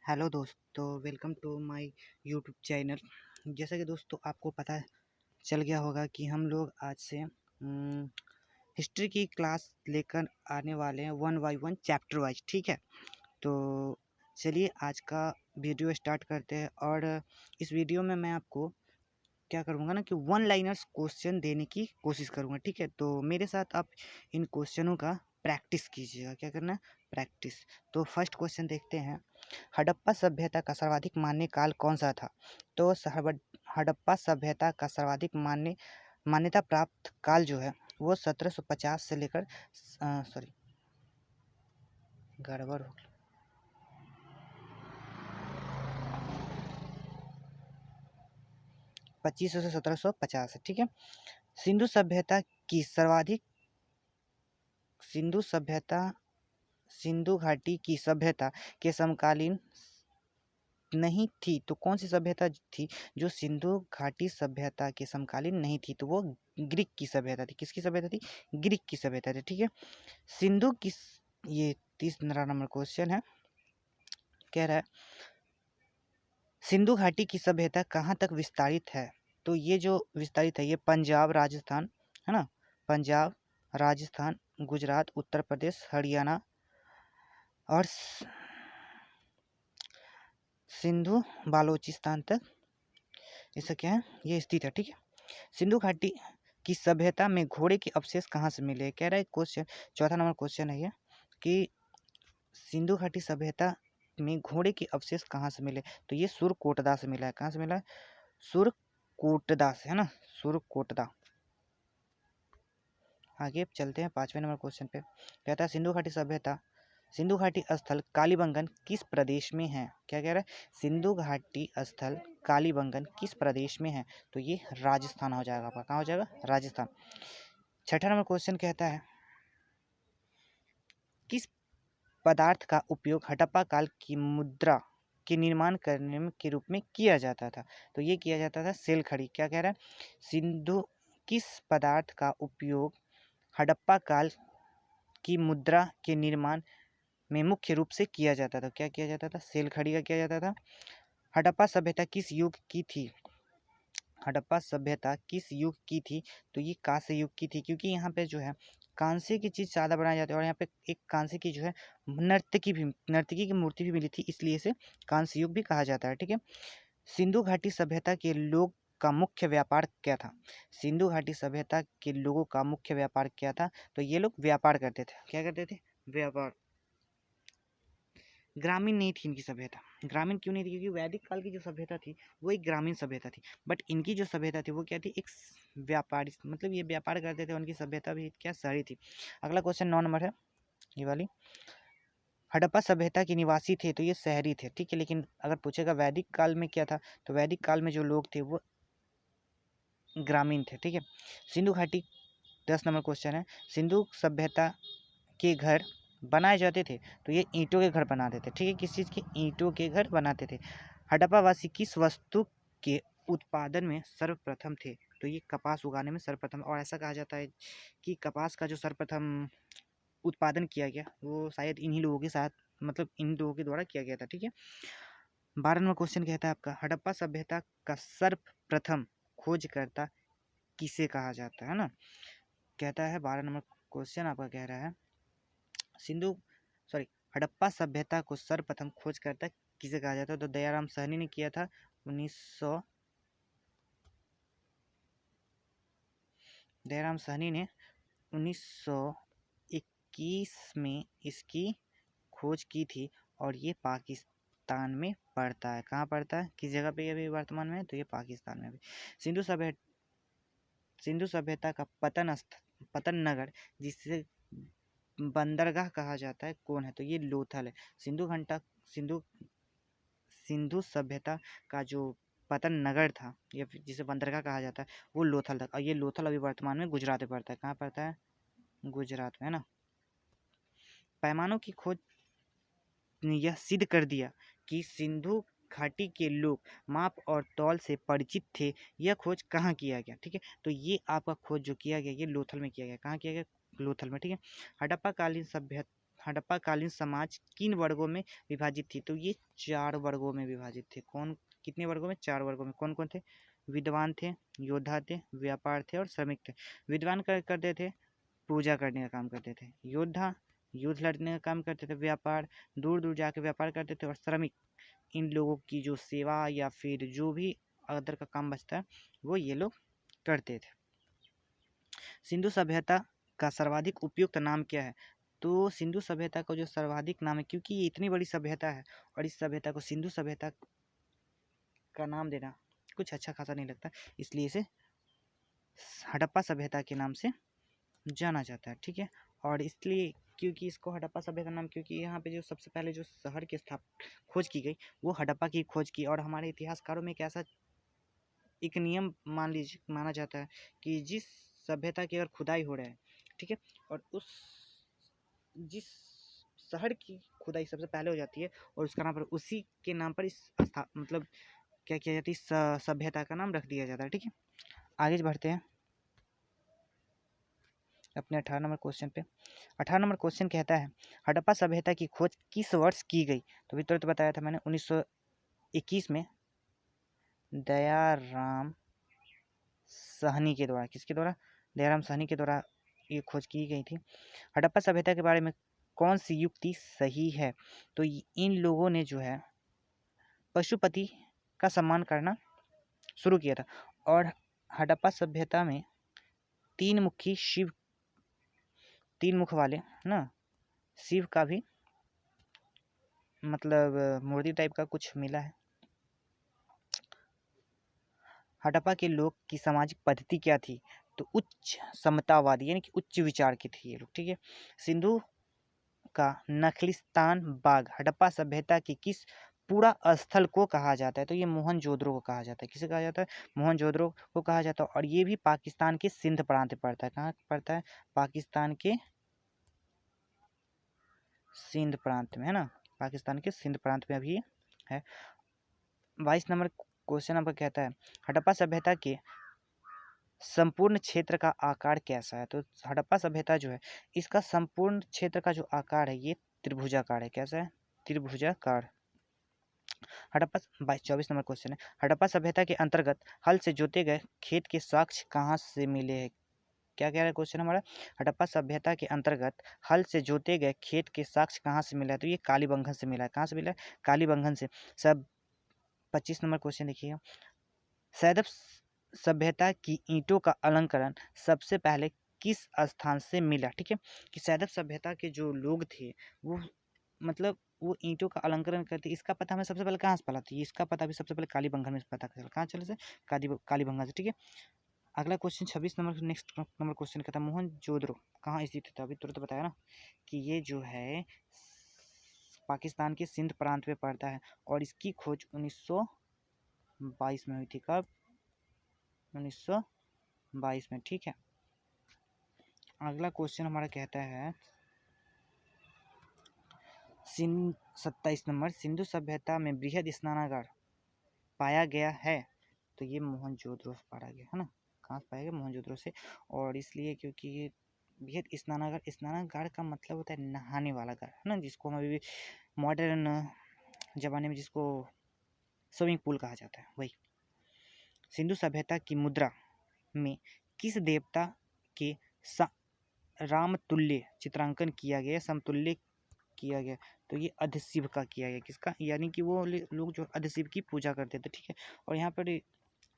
Hello दोस्तों, welcome to my YouTube channel. जैसा कि दोस्तों आपको पता चल गया होगा कि हम लोग आज से हिस्ट्री की क्लास लेकर आने वाले हैं one by one chapter wise. ठीक है, तो चलिए आज का वीडियो स्टार्ट करते हैं। और इस वीडियो में मैं आपको क्या करूँगा ना कि वन लाइनर्स क्वेश्चन देने की कोशिश करूँगा। ठीक है, तो मेरे साथ आप इन क्वेश्चनों का प्रैक्टिस कीजिएगा। क्या करना है? प्रैक्टिस। तो फर्स्ट क्वेश्चन देखते हैं। हड़प्पा सभ्यता का सर्वाधिक मान्य काल कौन सा था? तो हड़प्पा सभ्यता का सर्वाधिक मान्यता प्राप्त काल जो है वो 1750 से लेकर सॉरी गड़बड़ हो गया, 2500 से 1750 है। ठीक है, सिंधु सभ्यता की सर्वाधिक सिंधु सभ्यता सिंधु घाटी की सभ्यता के समकालीन नहीं थी। तो कौन सी सभ्यता थी जो सिंधु घाटी सभ्यता के समकालीन नहीं थी? तो वो ग्रीक की सभ्यता थी। किसकी सभ्यता थी? ग्रीक की सभ्यता थी। ठीक है, सिंधु की ये 30 नंबर क्वेश्चन है। कह रहा है सिंधु घाटी की सभ्यता कहाँ तक विस्तारित है? तो ये जो विस्तारित है ये पंजाब राजस्थान है ना, पंजाब राजस्थान गुजरात उत्तर प्रदेश हरियाणा और सिंधु बालोचिस्तान तक ऐसा क्या है ये स्थित है। ठीक है, सिंधु घाटी की सभ्यता में घोड़े के अवशेष कहाँ से मिले? कह रहा है क्वेश्चन, चौथा नंबर क्वेश्चन है ये कि सिंधु घाटी सभ्यता में घोड़े के अवशेष कहाँ से मिले? तो ये सुरकोटदा से मिला है। कहाँ से मिला है? सुरकोटदा से, है ना, सुरकोटदा। आगे चलते हैं 5वें नंबर क्वेश्चन पे। कहता है सिंधु घाटी स्थल कालीबंगन किस प्रदेश में है? क्या कह रहा है? सिंधु घाटी स्थल कालीबंगन किस प्रदेश में है? तो ये राजस्थान हो जाएगा आपका। कहाँ हो जाएगा? राजस्थान। छठा नंबर क्वेश्चन कहता है किस पदार्थ का उपयोग हड़प्पा काल की मुद्रा के निर्माण करने के रूप में किया जाता था? तो ये किया जाता था सेल खड़ी। क्या कह रहा है? किस पदार्थ का उपयोग हड़प्पा काल की मुद्रा के निर्माण में मुख्य रूप से किया जाता था? क्या किया जाता था? सेल खड़ी का किया जाता था। हड़प्पा सभ्यता किस युग की थी? हड़प्पा सभ्यता किस युग की थी? तो ये कांस्य युग की थी, क्योंकि यहाँ पे जो है कांसे की चीज़ ज़्यादा बनाई जाती है। और यहाँ पे एक कांसे की जो है नर्तकी की मूर्ति भी मिली थी, इसलिए इसे कांस्य युग भी कहा जाता है। ठीक है, सिंधु घाटी सभ्यता के लोग का मुख्य व्यापार क्या था? सिंधु घाटी सभ्यता के लोगों का मुख्य व्यापार क्या था? तो ये लोग व्यापार करते थे। क्या करते थे? व्यापार। ग्रामीण नहीं थी इनकी सभ्यता। ग्रामीण क्यों नहीं थी? क्योंकि वैदिक काल की जो सभ्यता थी वो एक ग्रामीण सभ्यता थी। बट इनकी जो सभ्यता थी वो क्या थी? एक व्यापारी, मतलब ये व्यापार करते थे। उनकी सभ्यता भी क्या शहरी थी। अगला क्वेश्चन 9 नंबर है ये वाली। हड़प्पा सभ्यता के निवासी थे तो ये शहरी थे। ठीक है, लेकिन अगर पूछेगा वैदिक काल में क्या था, तो वैदिक काल में जो लोग थे वो ग्रामीण थे। ठीक है, सिंधु घाटी 10 नंबर क्वेश्चन है। सिंधु सभ्यता के घर बनाए जाते थे तो ये ईंटों के घर बनाते थे। ठीक है, किस चीज़ के? ईंटों के घर बनाते थे। हड़प्पा वासी किस वस्तु के उत्पादन में सर्वप्रथम थे? तो ये कपास उगाने में सर्वप्रथम। और ऐसा कहा जाता है कि कपास का जो सर्वप्रथम उत्पादन किया गया वो शायद इन्हीं लोगों के साथ, मतलब इन लोगों के द्वारा किया गया था। ठीक है, 12 नंबर क्वेश्चन कहता है आपका हड़प्पा सभ्यता का सर्वप्रथम खोजकर्ता किसे कहा जाता है ना। कहता है 12 नंबर क्वेश्चन आपका कह रहा है हड़प्पा सभ्यता को सर्वप्रथम खोजकर्ता किसे कहा जाता है? तो दयाराम साहनी ने किया था 1900। दयाराम साहनी ने 1921 में इसकी खोज की थी। और ये पाकिस्तान में पड़ता है। कहाँ पड़ता है? किस जगह पे अभी वर्तमान में? तो ये पाकिस्तान में भी। सिंधु सभ्यता का पतन नगर जिससे बंदरगाह कहा जाता है कौन है? तो ये लोथल है। सिंधु सिंधु सभ्यता का जो पतन नगर था या जिसे बंदरगाह कहा जाता है वो लोथल था। और ये लोथल अभी वर्तमान में गुजरात में पड़ता है। कहाँ पड़ता है? गुजरात में, है ना। पैमानों की खोज ने यह सिद्ध कर दिया कि सिंधु घाटी के लोग माप और तौल से परिचित थे। यह खोज कहाँ किया गया? ठीक है, तो ये आपका खोज जो किया गया ये लोथल में किया गया। कहाँ किया गया? लोथल में। ठीक है, हड़प्पा कालीन समाज किन वर्गों में विभाजित थी? तो ये 4 वर्गों में विभाजित थे। कौन कितने वर्गों में? 4 वर्गों में। कौन कौन थे? विद्वान थे, योद्धा थे, व्यापार थे और श्रमिक थे। विद्वान करते थे, पूजा करने का काम करते थे। योद्धा युद्ध लड़ने का काम करते थे। व्यापार दूर दूर जाके व्यापार करते थे। और श्रमिक इन लोगों की जो सेवा या फिर जो भी अदर का काम बचता है वो ये लोग करते थे। सिंधु सभ्यता का सर्वाधिक उपयुक्त नाम क्या है? तो सिंधु सभ्यता का जो सर्वाधिक नाम है, क्योंकि ये इतनी बड़ी सभ्यता है और इस सभ्यता को सिंधु सभ्यता का नाम देना कुछ अच्छा खासा नहीं लगता, इसलिए इसे हड़प्पा सभ्यता के नाम से जाना जाता है। ठीक है, और इसलिए क्योंकि इसको हड़प्पा सभ्यता नाम, क्योंकि यहाँ पे जो सबसे पहले जो शहर की खोज की गई वो हड़प्पा की खोज की। और हमारे इतिहासकारों में एक ऐसा एक नियम माना जाता है कि जिस सभ्यता की अगर खुदाई हो रहा है, ठीक है, और उस जिस शहर की खुदाई सबसे पहले हो जाती है और उसका नाम पर उसी के नाम पर इस मतलब क्या किया जाता है, इस सभ्यता का नाम रख दिया जाता है। ठीक है, आगे बढ़ते हैं अपने 18 नंबर क्वेश्चन पे। 18 नंबर क्वेश्चन कहता है हड़प्पा सभ्यता की खोज किस वर्ष की गई? तो अभी तुरंत बताया था मैंने 1921 में दयाराम साहनी के द्वारा। किसके द्वारा? दयाराम साहनी के द्वारा ये खोज की गई थी। हड़प्पा सभ्यता के बारे में कौन सी युक्ति सही है? तो इन लोगों ने जो है पशुपति का सम्मान करना शुरू किया था। और हड़प्पा सभ्यता में 3 मुख वाले ना शिव का भी मतलब मूर्ति टाइप का कुछ मिला है। हड़प्पा के लोग की सामाजिक पद्धति क्या थी? तो उच्च समतावादी यानी कि उच्च विचार के थे ये लोग। ठीक है, सिंधु का नखलिस्तान बाग हड़प्पा सभ्यता की किस पूरा स्थल को कहा जाता है? तो ये मोहनजोदड़ो को कहा जाता है। किसे कहा जाता है? मोहनजोदड़ो को कहा जाता है। और ये भी पाकिस्तान के सिंध प्रांत में पड़ता है। कहाँ पड़ता है? पाकिस्तान के सिंध प्रांत में, है ना, पाकिस्तान के सिंध प्रांत में अभी है। 22 नंबर क्वेश्चन नंबर कहता है हड़प्पा सभ्यता के संपूर्ण क्षेत्र का आकार कैसा है? तो हड़प्पा सभ्यता जो है इसका संपूर्ण क्षेत्र का जो आकार है ये त्रिभुजाकार है। कैसा है? त्रिभुजाकार। हड़प्पा 24 नंबर क्वेश्चन है हड़प्पा सभ्यता के अंतर्गत हल से जोते गए खेत के साक्ष्य कहाँ से मिले हैं? क्या कह रहा है क्वेश्चन हमारा? हड़प्पा सभ्यता के अंतर्गत हल से जोते गए खेत के साक्ष्य कहाँ से मिला है? तो ये कालीबंगन से मिला है। कहाँ से मिला है? कालीबंगन से। सब 25 नंबर क्वेश्चन देखिएगा सैदब सभ्यता की ईंटों का अलंकरण सबसे पहले किस स्थान से मिला? ठीक है, कि सैदब सभ्यता के जो लोग थे वो मतलब वो ईंटों का अलंकरण करते, इसका पता हमें सबसे पहले कहाँ से पता थी? इसका पता भी सबसे पहले कालीबंगन में पता चला। कहाँ चले से? कालीबंगन से। ठीक है, अगला question 26 number next number question कहता है मोहनजोदड़ो कहाँ स्थित था? अभी तुरंत बताया ना कि ये जो है पाकिस्तान के सिंध प्रांत में पड़ता है और इसकी खोज 1922 में हुई थी। कब? 1922 में। ठीक है, अगला क्वेश्चन हमारा कहता है 27 नंबर सिंधु सभ्यता में बृहद स्नानागार पाया गया है? तो ये मोहनजोदड़ो से पाया गया है ना। कहाँ से पाया गया? मोहनजोदड़ो से। और इसलिए क्योंकि ये बृहद स्नानागार का मतलब होता है नहाने वाला गार, है ना, जिसको हम अभी मॉडर्न जमाने में जिसको स्विमिंग पूल कहा जाता है वही। सिंधु सभ्यता की मुद्रा में किस देवता के रामतुल्य चित्रांकन किया गया, समतुल्य किया गया? तो ये अधिशिव का किया गया। किसका? यानी कि वो लोग जो अधिशिव की पूजा करते थे। ठीक है, और यहाँ पर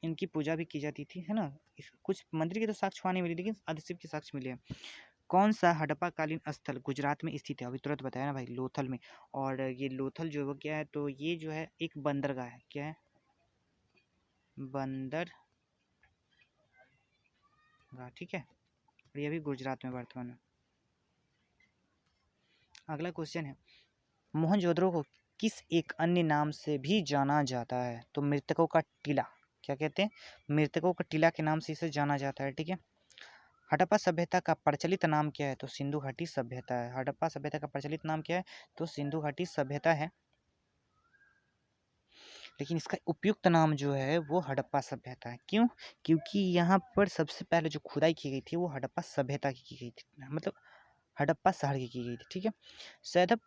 इनकी पूजा भी की जाती थी, है ना। कुछ मंदिर के तो साक्ष्य वहाँ नहीं मिले लेकिन अधिशिव के साक्ष्य मिले हैं। कौन सा हड़प्पा कालीन स्थल गुजरात में स्थित है? अभी तुरंत बताया ना भाई, लोथल में। और ये लोथल जो है वो क्या है? तो ये जो है एक बंदरगाह है। क्या है? बंदरगाह। ठीक है, और ये भी गुजरात में वर्तमान में। अगला क्वेश्चन है मोहनजोदड़ो को किस एक अन्य नाम से भी जाना जाता है? तो मृतकों का टीला। क्या कहते हैं? मृतकों का टीला के नाम से इसे जाना जाता है। ठीक है, हड़प्पा सभ्यता का प्रचलित नाम क्या है? तो सिंधु घाटी सभ्यता है। हड़प्पा सभ्यता का प्रचलित नाम क्या है? तो सिंधु घाटी सभ्यता है, लेकिन इसका उपयुक्त नाम जो है वो हड़प्पा सभ्यता है। क्यों? क्योंकि यहाँ पर सबसे पहले जो खुदाई की गई थी वो हड़प्पा सभ्यता की गई थी। मतलब हड़प्पा शहर की गई थी। ठीक है। सैदब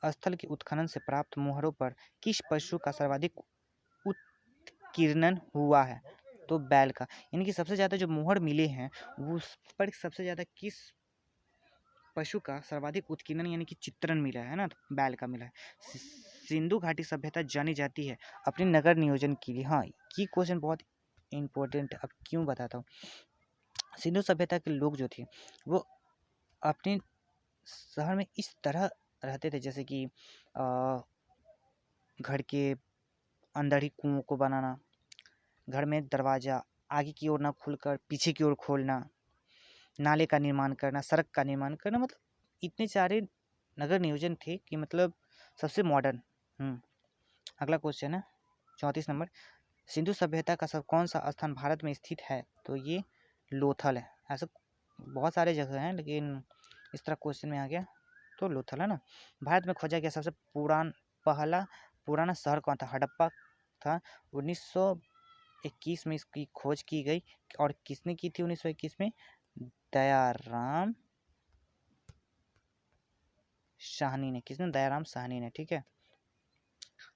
स्थल के उत्खनन से प्राप्त मोहरों पर किस पशु का सर्वाधिक उत्कीर्णन हुआ है? तो बैल का। यानी कि सबसे ज़्यादा जो मोहर मिले हैं वो उस पर सबसे ज़्यादा किस पशु का सर्वाधिक उत्कीर्णन यानी कि चित्रण मिला है ना, तो बैल का मिला है। सिंधु घाटी सभ्यता जानी जाती है अपने नगर नियोजन के लिए। हाँ, ये क्वेश्चन बहुत इंपॉर्टेंट है। अब क्यों बताता हूँ। सिंधु सभ्यता के लोग जो थे वो अपने शहर में इस तरह रहते थे जैसे कि घर के अंदर ही कुओं को बनाना, घर में दरवाज़ा आगे की ओर ना खुलकर पीछे की ओर खोलना, नाले का निर्माण करना, सड़क का निर्माण करना, मतलब इतने सारे नगर नियोजन थे कि मतलब सबसे मॉडर्न। अगला क्वेश्चन है 34 नंबर। सिंधु सभ्यता का सब कौन सा स्थान भारत में स्थित है? तो ये लोथल है। ऐसा बहुत सारे जगह हैं लेकिन इस तरह क्वेश्चन में आ गया तो लोथल है ना। भारत में खोजा गया सबसे पहला पुराना शहर कौन था? हड़प्पा था। 1921 में इसकी खोज की गई। और किसने की थी 1921 में? दयाराम साहनी ने। किसने? दयाराम साहनी ने। ठीक है।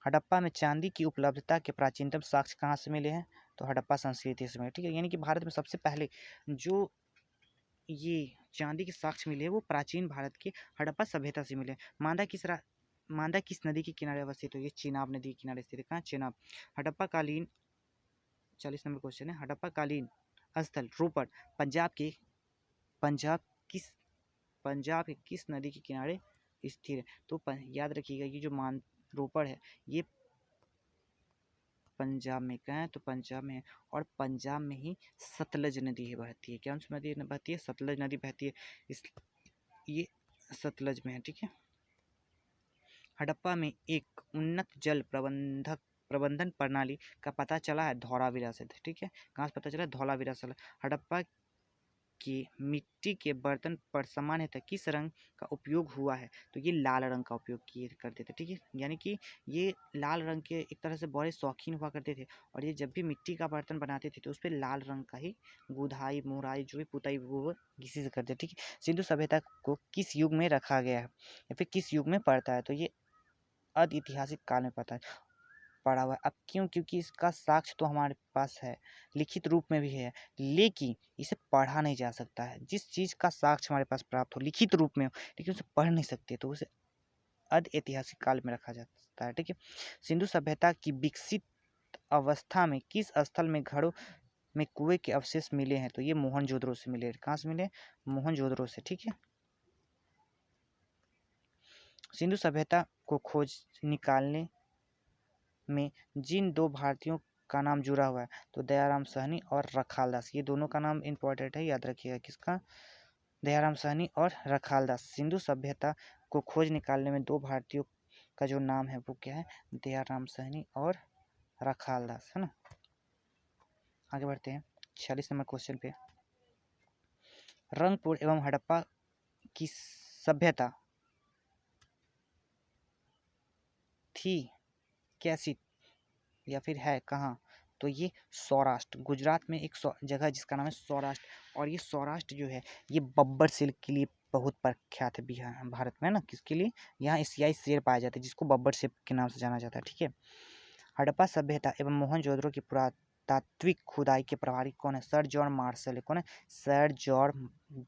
हड़प्पा में चांदी की उपलब्धता के प्राचीनतम साक्ष्य कहाँ से मिले हैं? तो हड़प्पा संस्कृति से मिले। ठीक है। यानी कि भारत में सबसे पहले जो ये चांदी के साक्ष्य मिले वो प्राचीन भारत के हड़प्पा सभ्यता से मिले। मांदा किस नदी के किनारे अवस्थित है? ये चेनाब नदी के किनारे स्थित है। कहाँ? चेनाब। हड़प्पा कालीन 40 नंबर क्वेश्चन है। हड़प्पा कालीन स्थल रोपड़ पंजाब किस पंजाब के किस नदी के किनारे स्थिर है? तो याद रखिएगा ये जो रोपड़ है ये पंजाब में कहाँ है? तो पंजाब में है। और पंजाब में ही सतलज नदी है बहती है। कौन सी नदी बहती है? सतलज नदी बहती है। इस ये सतलज में है। ठीक है। हड़प्पा में एक उन्नत जल प्रबंधन प्रणाली का पता चला है धौलावीरा से। ठीक है। कहाँ से पता चला? धौलावीरा से। हड़प्पा की मिट्टी के बर्तन पर सामान्यतः किस रंग का उपयोग हुआ है? तो ये लाल रंग का उपयोग किए करते थे। ठीक है। यानी कि ये लाल रंग के एक तरह से बड़े शौकीन हुआ करते थे और ये जब भी मिट्टी का बर्तन बनाते थे तो उस पर लाल रंग का ही गुधाई मोराई जो भी पुताई वो किसी से करते। ठीक है। सिंधु सभ्यता को किस युग में रखा गया है या फिर किस युग में पड़ता है? तो ये ऐतिहासिक काल में पड़ा हुआ है। अब क्यों? क्योंकि इसका साक्ष्य तो हमारे पास है, लिखित रूप में भी है, लेकिन इसे पढ़ा नहीं जा सकता है। जिस चीज़ का साक्ष्य हमारे पास प्राप्त हो लिखित रूप में हो लेकिन उसे पढ़ नहीं सकते तो उसे ऐतिहासिक काल में रखा जाता है। ठीक है। सिंधु सभ्यता की विकसित अवस्था में किस स्थल में घरों में कुएं के अवशेष मिले हैं? तो ये मोहनजोदड़ो से मिले। कहाँ से मिले? मोहनजोदड़ो से। ठीक है। सिंधु सभ्यता को खोज निकालने में जिन दो भारतीयों का नाम जुड़ा हुआ है तो दयाराम साहनी और रखालदास, ये दोनों का नाम इंपॉर्टेंट है, याद रखिएगा। किसका? दयाराम साहनी और रखालदास। सिंधु सभ्यता को खोज निकालने में दो भारतीयों का जो नाम है वो क्या है? दयाराम साहनी और रखालदास, है ना। आगे बढ़ते हैं 46 नंबर क्वेश्चन पे। रंगपुर एवं हड़प्पा की सभ्यता थी कैसी या फिर है कहाँ? तो ये सौराष्ट्र, गुजरात में एक जगह है जिसका नाम है सौराष्ट्र। और ये सौराष्ट्र जो है ये बब्बर सिल्क के लिए बहुत प्रख्यात है बिहार भारत में ना। किसके लिए? यहाँ एशियाई शेर पाया जाता है जिसको बब्बर सिल्क के नाम से जाना जाता है। ठीक है। हड़प्पा सभ्यता एवं मोहनजोदड़ो की पुरातात्विक खुदाई के प्रभारी कौन है? सर जॉन मार्शल है। कौन है? Sir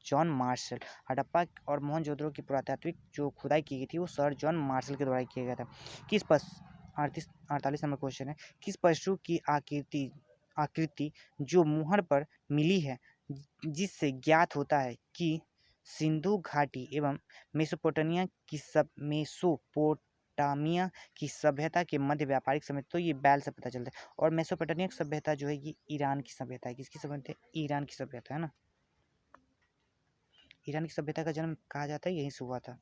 John Marshall. हड़प्पा और मोहनजोदड़ो की पुरातात्विक जो खुदाई की गई थी वो सर जॉन मार्शल के द्वारा किया गया था। किस 48 नंबर क्वेश्चन है। किस पशु की आकृति जो मुहर पर मिली है जिससे ज्ञात होता है कि सिंधु घाटी एवं मेसोपोटामिया की सभ्यता के मध्य व्यापारिक समय? तो ये बैल से पता चलता है। और मेसोपोटामिया की सभ्यता जो है ये ईरान की सभ्यता है। किसकी सभ्यता है? ईरान की सभ्यता है ना। ईरान की सभ्यता का जन्म कहा जाता है यहीं से हुआ था।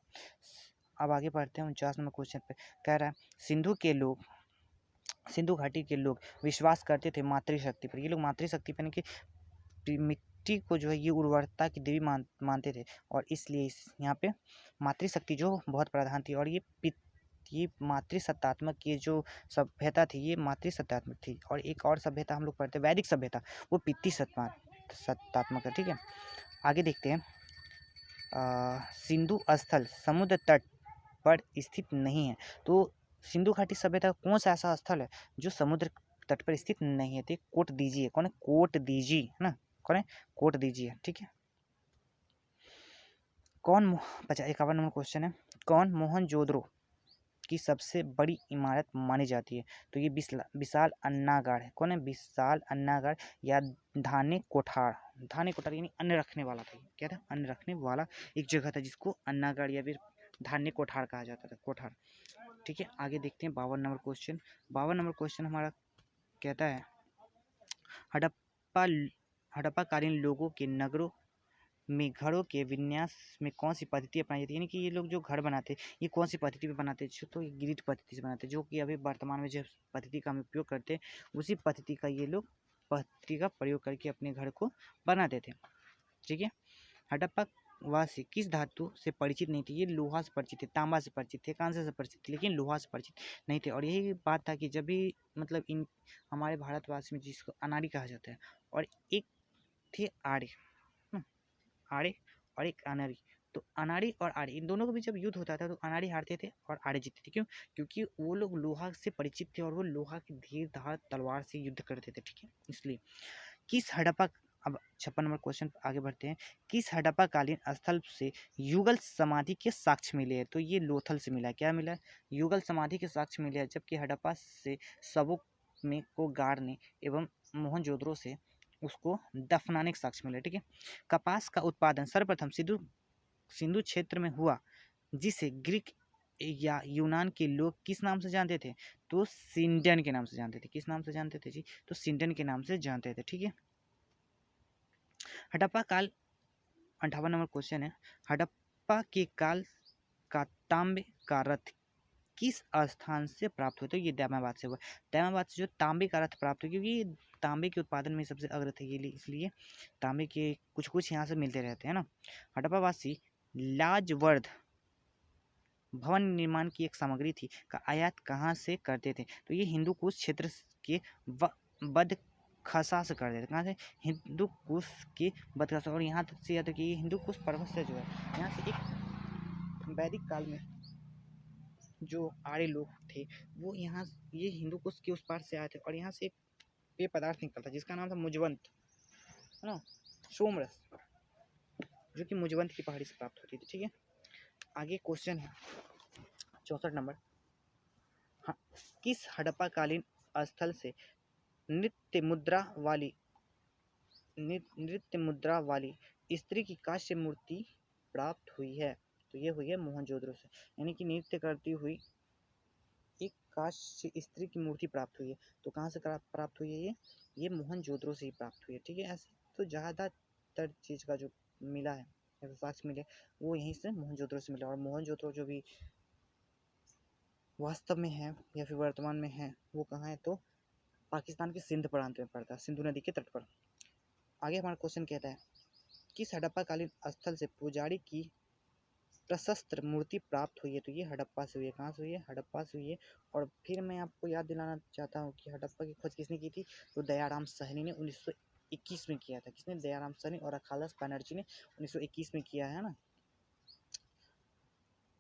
अब आगे बढ़ते हैं 49 नंबर क्वेश्चन पे। कह रहा है सिंधु घाटी के लोग विश्वास करते थे मातृशक्ति पर। ये लोग मातृशक्ति पर कि मिट्टी को जो है ये उर्वरता की देवी मानते थे और इसलिए यहाँ पे मातृशक्ति जो बहुत प्रधान थी। और ये मातृसत्तात्मक ये जो सभ्यता थी ये मातृसत्तात्मक थी। और एक और सभ्यता हम लोग पढ़ते हैं वैदिक सभ्यता, वो पितृ सत्तात्मक है। ठीक है। आगे देखते हैं सिंधु स्थल समुद्र तट पर स्थित नहीं है। तो सिंधु घाटी सभ्यता कौन सा ऐसा स्थल है जो समुद्र तट पर स्थित नहीं है? तो कोट दीजिए, कौन है? कोट दीजिए है ना, कौन है? कोट दीजिए, ठीक है। कौन 51 नंबर क्वेश्चन है, कौन मोहनजोदड़ो की सबसे बड़ी इमारत मानी जाती है? तो ये विशाल अन्नागार है। कौन है? विशाल अन्नागार या धाने कोठार। धाने कोठार यानी अन्न रखने वाला था। क्या था? अन्न रखने वाला एक जगह था जिसको अन्नागार या फिर धान्य कोठार कहा जाता था, कोठार। ठीक है, आगे देखते हैं 52 नंबर क्वेश्चन। 52 नंबर क्वेश्चन हमारा कहता है हड़प्पा हड़प्पा कालीन लोगों के नगरों में घरों के विन्यास में कौन सी पद्धति अपनाई जाती है? यानी कि ये लोग जो घर बनाते हैं ये कौन सी पद्धति पे बनाते हैं? तो ये ग्रिड पद्धति से बनाते हैं, जो कि अभी वर्तमान में जिस पद्धति का हम उपयोग करते हैं उसी पद्धति का ये लोग पद्धति का प्रयोग करके अपने घर को बनाते थे। ठीक है, हड़प्पा वासी किस धातु से परिचित नहीं थे? ये लोहा से परिचित थे, तांबा से परिचित थे, कांसे से परिचित थे, लेकिन लोहा से परिचित नहीं थे। और यही बात था कि जब भी मतलब इन हमारे भारतवासी में जिसको अनाड़ी कहा जाता है, और एक थे आर्य, आर्य और एक अनाड़ी। तो अनाड़ी और आर्य इन दोनों के बीच जब युद्ध होता था तो अनाड़ी हारते थे और आर्य जीतते थे। क्यों? क्योंकि वो लोग लोहा से परिचित थे और वो लोहा की धीर धार तलवार से युद्ध करते थे। ठीक है, इसलिए किस हड़प्पा, अब 56 नंबर क्वेश्चन आगे बढ़ते हैं, किस हड़प्पा कालीन स्थल से युगल समाधि के साक्ष्य मिले हैं? तो ये लोथल से मिला है। क्या मिला है? युगल समाधि के साक्ष्य मिले हैं, जबकि हड़प्पा से शवों में को गाड़ने एवं मोहनजोदड़ो से उसको दफनाने के साक्ष्य मिले। ठीक है, कपास का उत्पादन सर्वप्रथम सिंधु क्षेत्र में हुआ, जिसे ग्रीक या यूनान के लोग किस नाम से जानते थे? तो सिंडन के नाम से जानते थे। किस नाम से जानते थे जी? तो सिंडन के नाम से जानते थे। ठीक है, हड़प्पा काल 58 नंबर क्वेश्चन है, हड़प्पा के काल का तांबे का रथ किस स्थान से प्राप्त हुआ? तो ये दैमाबाद से हुआ। दैमाबाद से जो तांबे का रथ प्राप्त हुआ, क्योंकि तांबे के उत्पादन में सबसे अग्र थे ये, इसलिए तांबे के कुछ कुछ यहाँ से मिलते रहते हैं ना। हड़प्पावासी लाजवर्द भवन निर्माण की एक सामग्री थी का आयात कहाँ से करते थे? तो ये हिंदू कुश क्षेत्र के बदखसा से करते थे। कहाँ से? हिंदू कुश के बदखसा। और यहाँ तक से याद है कि हिंदू कुश पर्वत से जो है यहाँ से एक वैदिक काल में जो आर्य लोग थे वो यहाँ ये हिंदू कुश के उस पार से आए थे और यहाँ से एक पेय पदार्थ निकलता जिसका नाम था मुजवंत, है ना, सोमरस, जो कि मुजवंत की पहाड़ी से प्राप्त होती थी। ठीक है, आगे क्वेश्चन है 64 नंबर, हाँ, किस हड़प्पा कालीन स्थल से नृत्य मुद्रा वाली स्त्री की कांस्य मूर्ति प्राप्त हुई है? तो ये हुई है मोहनजोदड़ो से, यानी कि नृत्य करती हुई एक कांस्य स्त्री की मूर्ति प्राप्त हुई है। तो कहाँ से प्राप्त हुई है? ये मोहनजोदड़ो से ही प्राप्त हुई है। ठीक है, ऐसे तो ज़्यादातर चीज़ का जो मिला है या साक्ष्य मिले वो यहीं से मोहनजोदड़ो से मिला। और मोहनजोदड़ो जो भी वास्तव में है या फिर वर्तमान में है वो कहाँ है? तो पाकिस्तान के सिंध प्रांत में पड़ता है, सिंधु नदी के तट पर। आगे हमारा क्वेश्चन कहता है किस हड़प्पा कालीन स्थल से पुजारी की प्रशस्त्र मूर्ति प्राप्त हुई है? तो ये हड़प्पा से हुई है। कहाँ से हुई है? हड़प्पा से हुई है। और फिर मैं आपको याद दिलाना चाहता हूँ कि हड़प्पा की खोज किसने की थी? तो दयाराम सहनी ने 1921 में किया था। किसने? दयाराम सहनी और अखालस बनर्जी ने 1921 में किया है ना।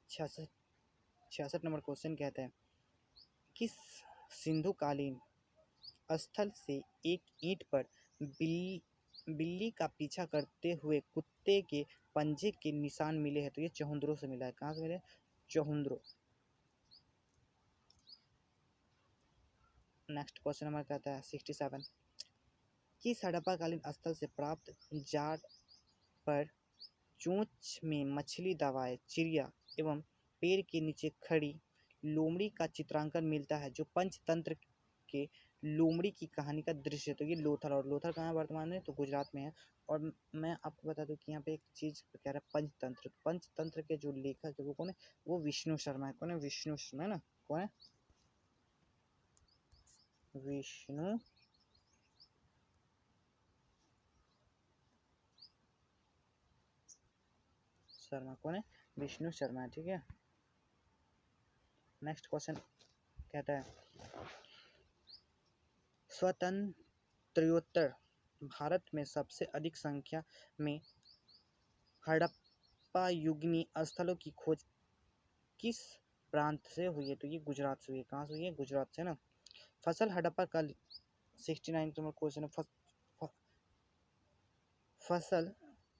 66 नंबर क्वेश्चन कहता है किस सिंधु कालीन स्थल से एक ईंट पर बिल्ली का पीछा करते हुए कुत्ते के पंजे के निशान मिले हैं? तो ये चहुंद्रो से मिला है। कहाँ से मिले? चहुंद्रो। नेक्स्ट क्वेश्चन हमारा कहता है 67, किस हड़प्पा कालीन स्थल से प्राप्त जार पर चोंच में मछली दबाए चिड़िया एवं पेड़ के नीचे खड़ी लोमड़ी का चित्रांकन मिलता है, जो पंचतंत्र के लोमड़ी की कहानी का दृश्य? तो ये लोथल। और लोथल कहाँ है वर्तमान में? तो गुजरात में है। और मैं आपको बता दूं कि यहाँ पे एक चीज़ कह रहा है पंचतंत्र। पंचतंत्र के जो लेखक है वो कौन है? वो विष्णु शर्मा है। कौन है? विष्णु शर्मा है ना। कौन है? विष्णु शर्मा। कौन है? विष्णु शर्मा है। ठीक है, नेक्स्ट क्वेश्चन कहता है स्वतंत्रोत्तर भारत में सबसे अधिक संख्या में हड़प्पा हड़प्पा युगीन स्थलों की खोज किस प्रांत से हुई है? तो ये गुजरात से हुई है। कहाँ से हुई है? गुजरात से ना। फसल हड़प्पा काल 69 नंबर क्वेश्चन है। फसल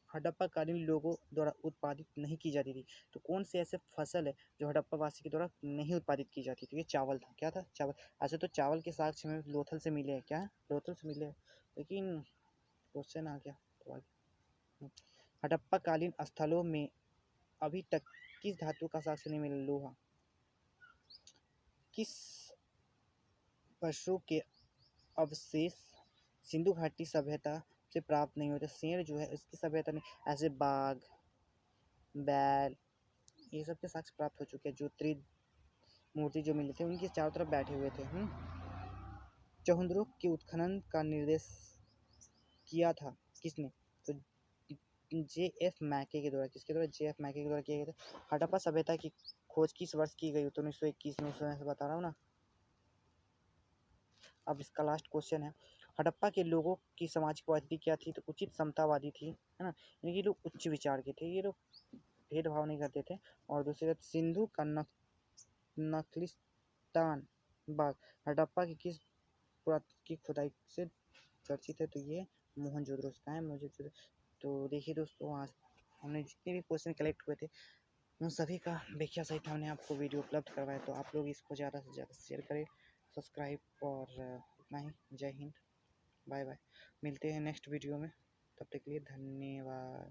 हड़प्पाकालीन लोगों द्वारा उत्पादित नहीं की जाती थी। तो कौन से ऐसे फसल है जो हड़प्पा वासी के द्वारा नहीं उत्पादित की जाती थी? ये चावल था। क्या था? चावल। ऐसे तो चावल के साक्ष्य में लोथल से मिले हैं। क्या है? लोथल से मिले हैं। लेकिन क्वेश्चन आ गया तो आगे। हड़प्पाकालीन स्थलों में अभी तक किस धातु का साक्ष्य नहीं मिला? लोहा। किस पशु के अवशेष सिंधु घाटी सभ्यता से प्राप्त नहीं होते? शेर जो है इसकी सभ्यता नहीं। ऐसे बाघ, बैल, ये सब के साक्ष्य प्राप्त हो चुके हैं। जो त्रिमूर्ति जो मिले थे उनके चारों तरफ बैठे हुए थे। चहुंद्रुक के उत्खनन का निर्देश किया था किसने? तो J.F. मैके के द्वारा। किसके द्वारा? J.F. मैके के द्वारा किया गया था। हड़प्पा सभ्यता की खोज किस वर्ष की गई? तो 1921 में से बता रहा हूँ ना। अब इसका लास्ट क्वेश्चन है, हड़प्पा के लोगों की सामाजिक पद्धति क्या थी? तो उचित समतावादी थी, है ना। ये लोग उच्च विचार के थे, ये लोग भेदभाव नहीं करते थे। और दूसरी बात, सिंधु का नखलिस्तान बाग हड़प्पा की किस पुरातत्व की खुदाई से चर्चित है? तो ये मोहनजोदड़ो का है। मोहनजोदड़ो। तो देखिए दोस्तों, आज हमने जितने भी क्वेश्चन कलेक्ट हुए थे उन सभी का व्याख्या सहित हमने आपको वीडियो उपलब्ध करवाया। तो आप लोग इसको ज़्यादा से ज़्यादा शेयर करें, सब्सक्राइब। और इतना ही। जय हिंद, बाय बाय। मिलते हैं नेक्स्ट वीडियो में, तब तक के लिए धन्यवाद।